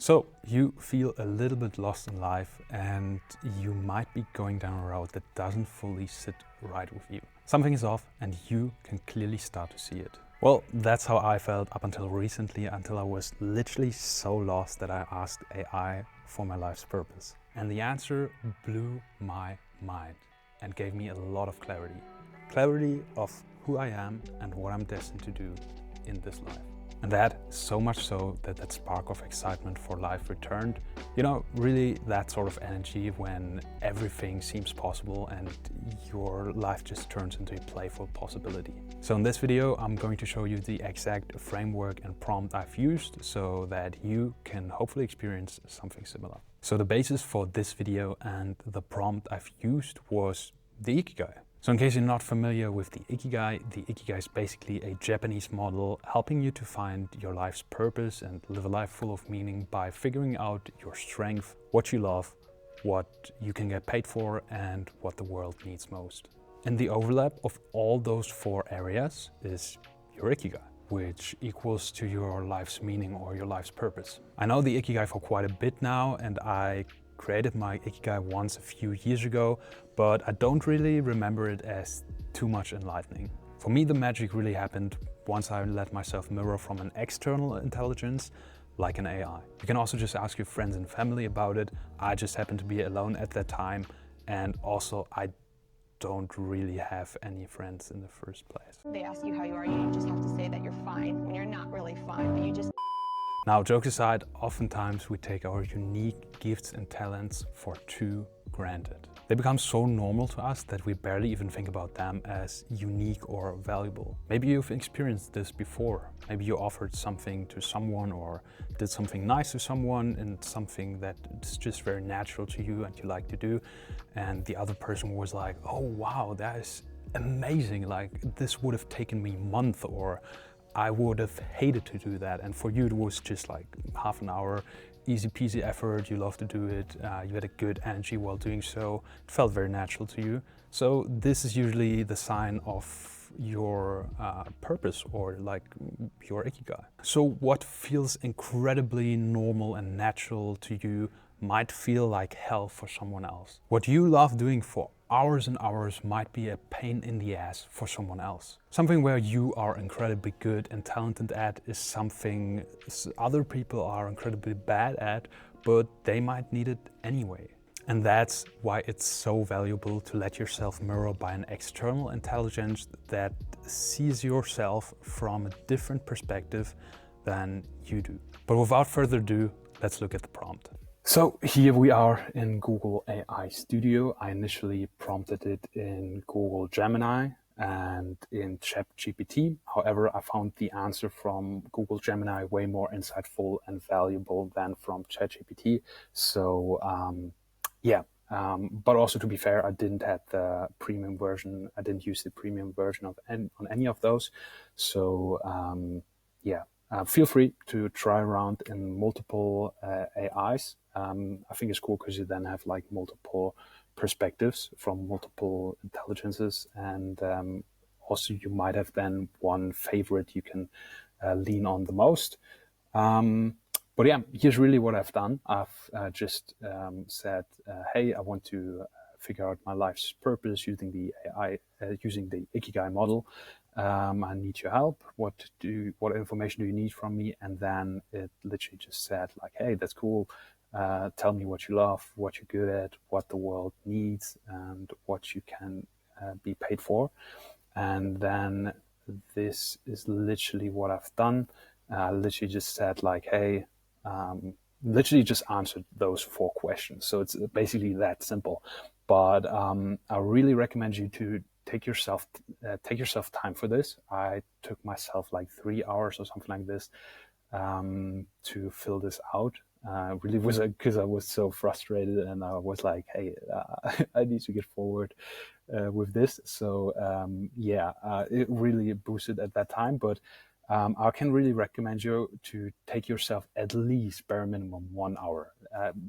So you feel a little bit lost in life and you might be going down a road that doesn't fully sit right with you. Something is off and you can clearly start to see it. Well, that's how I felt up until recently, until I was literally so lost that I asked AI for my life's purpose. And the answer blew my mind and gave me a lot of clarity. Clarity of who I am and what I'm destined to do in this life. And that so much so that that spark of excitement for life returned. You know, really that sort of energy when everything seems possible and your life just turns into a playful possibility. So in this video, I'm going to show you the exact framework and prompt I've used so that you can hopefully experience something similar. So the basis for this video and the prompt I've used was the Ikigai. So in case you're not familiar with the Ikigai is basically a Japanese model helping you to find your life's purpose and live a life full of meaning by figuring out your strength, what you love, what you can get paid for, and what the world needs most. And the overlap of all those four areas is your Ikigai, which equals to your life's meaning or your life's purpose. I know the Ikigai for quite a bit now, and I created my Ikigai once a few years ago, but I don't really remember it as too much enlightening. For me, the magic really happened once I let myself mirror from an external intelligence, like an AI. You can also just ask your friends and family about it. I just happened to be alone at that time, and also I don't really have any friends in the first place. They ask you how you are, you just have to say that you're fine when you're not really fine, but you just... Now, jokes aside, oftentimes we take our unique gifts and talents for too granted. They become so normal to us that we barely even think about them as unique or valuable. Maybe you've experienced this before. Maybe you offered something to someone or did something nice to someone and something that is just very natural to you and you like to do. And the other person was like, oh wow, that is amazing. Like this would have taken me a month, or I would have hated to do that. And for you, it was just like half an hour, easy peasy effort. You love to do it. You had a good energy while doing so. It felt very natural to you. So this is usually the sign of your purpose or like your Ikigai. So what feels incredibly normal and natural to you might feel like hell for someone else. What you love doing for hours and hours might be a pain in the ass for someone else. Something where you are incredibly good and talented at is something other people are incredibly bad at, but they might need it anyway. And that's why it's so valuable to let yourself mirror by an external intelligence that sees yourself from a different perspective than you do. But without further ado, let's look at the prompt. So here we are in Google AI Studio. I initially prompted it in Google Gemini and in ChatGPT. However, I found the answer from Google Gemini way more insightful and valuable than from ChatGPT. So but also to be fair, I didn't have the premium version. I didn't use the premium version on any of those. So feel free to try around in multiple AIs. I think it's cool because you then have like multiple perspectives from multiple intelligences, and also you might have then one favorite you can lean on the most. But yeah, here's really what I've done. I've just said, hey, I want to figure out my life's purpose using the AI, using the Ikigai model. I need your help. What information do you need from me? And then it literally just said like, hey, that's cool. Tell me what you love, what you're good at, what the world needs, and what you can be paid for. And then this is literally what I've done. Literally just said like, hey, literally just answered those 4 questions. So it's basically that simple. But I really recommend you to take yourself time for this. I took myself like 3 hours or something like this to fill this out. Really was because I was so frustrated and I was like, hey, I need to get forward with this. So it really boosted at that time. But I can really recommend you to take yourself at least bare minimum 1 hour.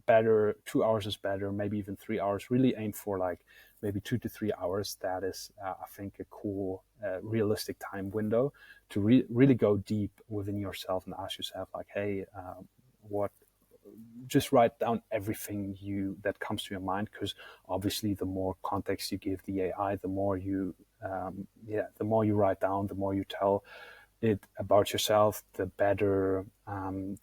Better 2 hours is better, maybe even 3 hours. Really aim for like maybe 2 to 3 hours. That is, I think, a cool, realistic time window to really go deep within yourself and ask yourself like, hey, what just write down everything that comes to your mind, because obviously the more context you give the AI, the more you write down, the more you tell it about yourself, the better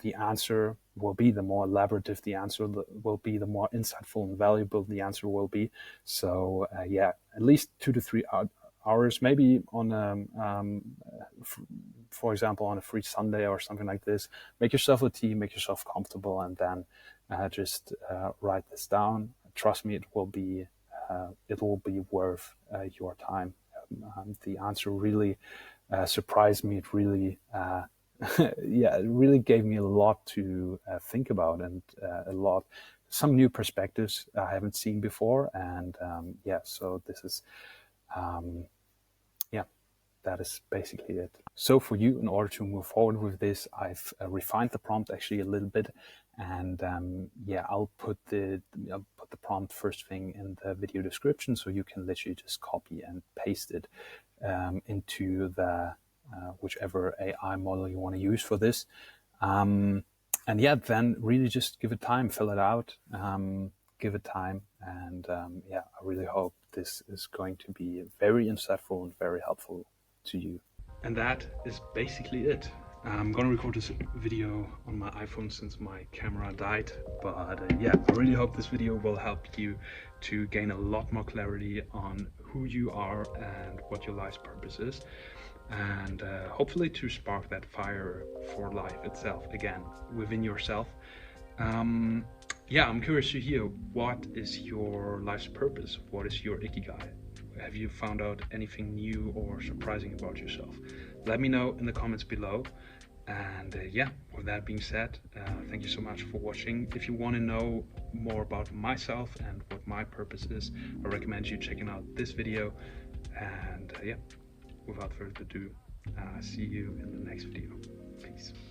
the answer will be, the more elaborative the answer will be, the more insightful and valuable the answer will be. So at least 2 to 3 hours, maybe on for example, on a free Sunday or something like this. Make yourself a tea, make yourself comfortable, and then just write this down. Trust me, it will be worth your time. The answer really surprised me. It really, it really gave me a lot to think about, and some new perspectives I haven't seen before. And so this is, that is basically it. So for you, in order to move forward with this, I've refined the prompt actually a little bit, and I'll put the prompt first thing in the video description, so you can literally just copy and paste it into the whichever AI model you want to use for this. Then really just give it time, fill it out, give it time, and I really hope this is going to be very insightful and very helpful to you. And that is basically it. I'm gonna record this video on my iPhone since my camera died, but I really hope this video will help you to gain a lot more clarity on who you are and what your life's purpose is, and hopefully to spark that fire for life itself again within yourself. I'm curious to hear, what is your life's purpose? What is your Ikigai? Have you found out anything new or surprising about yourself? Let me know in the comments below. And with that being said, thank you so much for watching. If you want to know more about myself and what my purpose is, I recommend you checking out this video. And without further ado, see you in the next video. Peace.